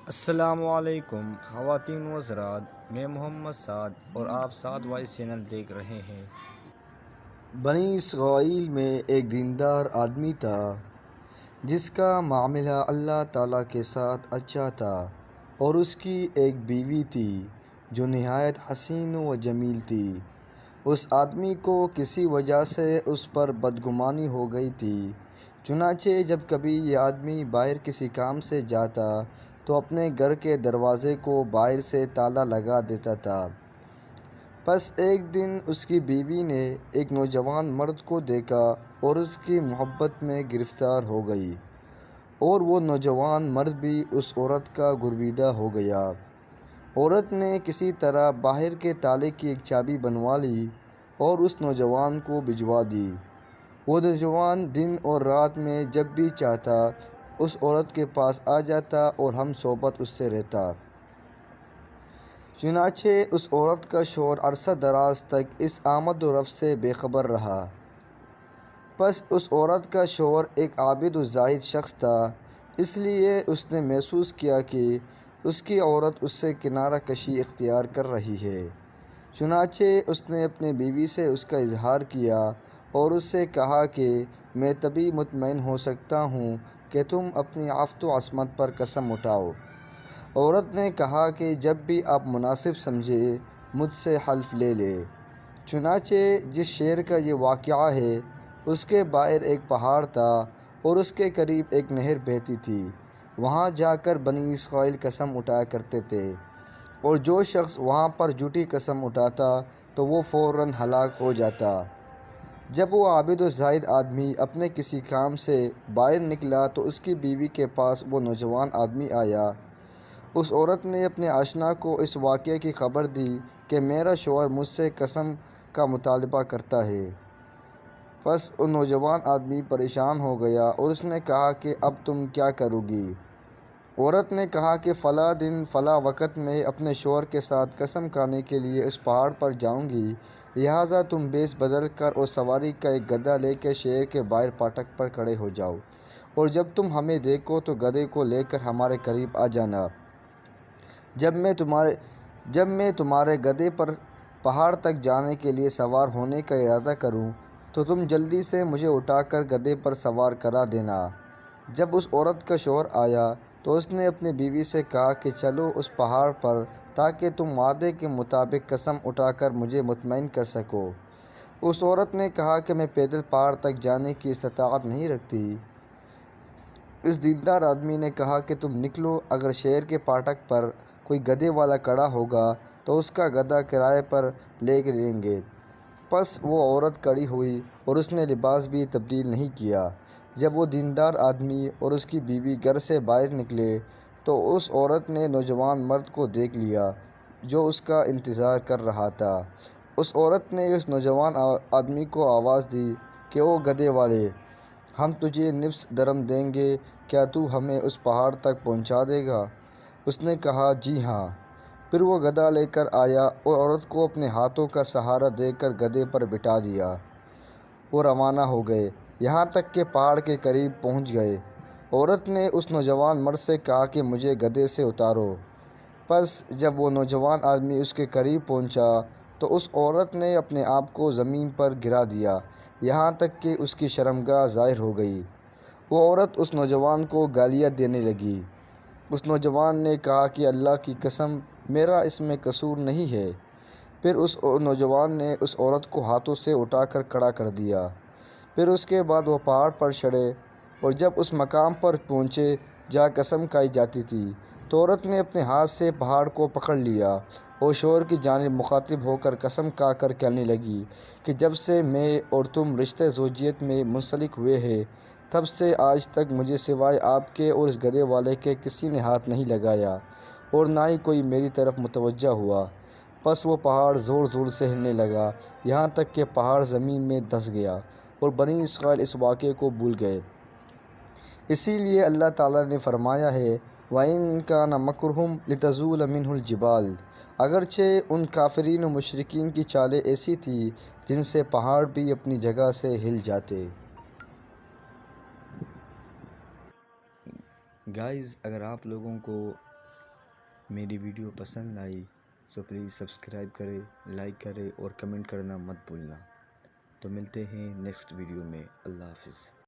السلام علیکم خواتین و حضرات، میں محمد سعد اور آپ سعد وائس چینل دیکھ رہے ہیں۔ بنی اسرائیل میں ایک دیندار آدمی تھا جس کا معاملہ اللہ تعالیٰ کے ساتھ اچھا تھا، اور اس کی ایک بیوی تھی جو نہایت حسین و جمیل تھی۔ اس آدمی کو کسی وجہ سے اس پر بدگمانی ہو گئی تھی، چنانچہ جب کبھی یہ آدمی باہر کسی کام سے جاتا تو اپنے گھر کے دروازے کو باہر سے تالا لگا دیتا تھا۔ پس ایک دن اس کی بیوی نے ایک نوجوان مرد کو دیکھا اور اس کی محبت میں گرفتار ہو گئی، اور وہ نوجوان مرد بھی اس عورت کا گرویدہ ہو گیا۔ عورت نے کسی طرح باہر کے تالے کی ایک چابی بنوا لی اور اس نوجوان کو بھجوا دی۔ وہ نوجوان دن اور رات میں جب بھی چاہتا اس عورت کے پاس آ جاتا اور ہم صحبت اس سے رہتا۔ چنانچہ اس عورت کا شوہر عرصہ دراز تک اس آمد و رفت سے بے خبر رہا۔ پس اس عورت کا شوہر ایک عابد و زاہد شخص تھا، اس لیے اس نے محسوس کیا کہ اس کی عورت اس سے کنارہ کشی اختیار کر رہی ہے۔ چنانچہ اس نے اپنی بیوی سے اس کا اظہار کیا اور اس سے کہا کہ میں تبھی مطمئن ہو سکتا ہوں کہ تم اپنی عفت و عصمت پر قسم اٹھاؤ۔ عورت نے کہا کہ جب بھی آپ مناسب سمجھے مجھ سے حلف لے لے۔ چنانچہ جس شہر کا یہ واقعہ ہے اس کے باہر ایک پہاڑ تھا اور اس کے قریب ایک نہر بہتی تھی۔ وہاں جا کر بنی اسرائیل قسم اٹھایا کرتے تھے، اور جو شخص وہاں پر جھوٹی قسم اٹھاتا تو وہ فوراً ہلاک ہو جاتا۔ جب وہ عابد و زاہد آدمی اپنے کسی کام سے باہر نکلا تو اس کی بیوی کے پاس وہ نوجوان آدمی آیا۔ اس عورت نے اپنے آشنا کو اس واقعے کی خبر دی کہ میرا شوہر مجھ سے قسم کا مطالبہ کرتا ہے۔ پس وہ نوجوان آدمی پریشان ہو گیا اور اس نے کہا کہ اب تم کیا کرو گی؟ عورت نے کہا کہ فلاں دن فلاں وقت میں اپنے شوہر کے ساتھ قسم کھانے کے لیے اس پہاڑ پر جاؤں گی، لہٰذا تم بیس بدل کر اور سواری کا ایک گدھا لے کر شہر کے باہر پھاٹک پر کھڑے ہو جاؤ، اور جب تم ہمیں دیکھو تو گدھے کو لے کر ہمارے قریب آ جانا۔ جب میں تمہارے گدھے پر پہاڑ تک جانے کے لیے سوار ہونے کا ارادہ کروں تو تم جلدی سے مجھے اٹھا کر گدھے پر سوار کرا دینا۔ جب اس عورت کا شوہر آیا تو اس نے اپنی بیوی سے کہا کہ چلو اس پہاڑ پر تاکہ تم وعدے کے مطابق قسم اٹھا کر مجھے مطمئن کر سکو۔ اس عورت نے کہا کہ میں پیدل پہاڑ تک جانے کی استطاعت نہیں رکھتی۔ اس دیندار آدمی نے کہا کہ تم نکلو، اگر شہر کے پھاٹک پر کوئی گدھے والا کھڑا ہوگا تو اس کا گدھا کرائے پر لے لیں گے۔ پس وہ عورت کھڑی ہوئی اور اس نے لباس بھی تبدیل نہیں کیا۔ جب وہ دیندار آدمی اور اس کی بیوی گھر سے باہر نکلے تو اس عورت نے نوجوان مرد کو دیکھ لیا جو اس کا انتظار کر رہا تھا۔ اس عورت نے اس نوجوان آدمی کو آواز دی کہ او گدھے والے، ہم تجھے نصف درہم دیں گے، کیا تو ہمیں اس پہاڑ تک پہنچا دے گا؟ اس نے کہا جی ہاں۔ پھر وہ گدھا لے کر آیا اور عورت کو اپنے ہاتھوں کا سہارا دے کر گدھے پر بٹھا دیا۔ وہ روانہ ہو گئے، یہاں تک کہ پہاڑ کے قریب پہنچ گئے۔ عورت نے اس نوجوان مرد سے کہا کہ مجھے گدھے سے اتارو۔ پس جب وہ نوجوان آدمی اس کے قریب پہنچا تو اس عورت نے اپنے آپ کو زمین پر گرا دیا، یہاں تک کہ اس کی شرمگاہ ظاہر ہو گئی۔ وہ عورت اس نوجوان کو گالیاں دینے لگی۔ اس نوجوان نے کہا کہ اللہ کی قسم میرا اس میں قصور نہیں ہے۔ پھر اس نوجوان نے اس عورت کو ہاتھوں سے اٹھا کر کھڑا کر دیا۔ پھر اس کے بعد وہ پہاڑ پر چڑھے اور جب اس مقام پر پہنچے جہاں قسم کھائی جاتی تھی تو عورت نے اپنے ہاتھ سے پہاڑ کو پکڑ لیا اور شوہر کی جانب مخاطب ہو کر قسم کھا کر کہنے لگی کہ جب سے میں اور تم رشتہ زوجیت میں منسلک ہوئے ہیں تب سے آج تک مجھے سوائے آپ کے اور اس گدھے والے کے کسی نے ہاتھ نہیں لگایا اور نہ ہی کوئی میری طرف متوجہ ہوا۔ پس وہ پہاڑ زور زور سے ہلنے لگا، یہاں تک کہ پہاڑ زمین میں دھس گیا اور بنی اسرائیل اس واقعے کو بھول گئے۔ اسی لیے اللہ تعالیٰ نے فرمایا ہے وَإِن كَانَ مَكْرُهُمْ لِتَزُولَ مِنْهُ الْجِبَالُ، اگرچہ ان کافرین و مشرکین کی چالیں ایسی تھی جن سے پہاڑ بھی اپنی جگہ سے ہل جاتے۔ گائز، اگر آپ لوگوں کو میری ویڈیو پسند آئی سو پلیز سبسکرائب کرے، لائک کرے اور کمنٹ کرنا مت بھولنا۔ تو ملتے ہیں نیکسٹ ویڈیو میں۔ اللہ حافظ۔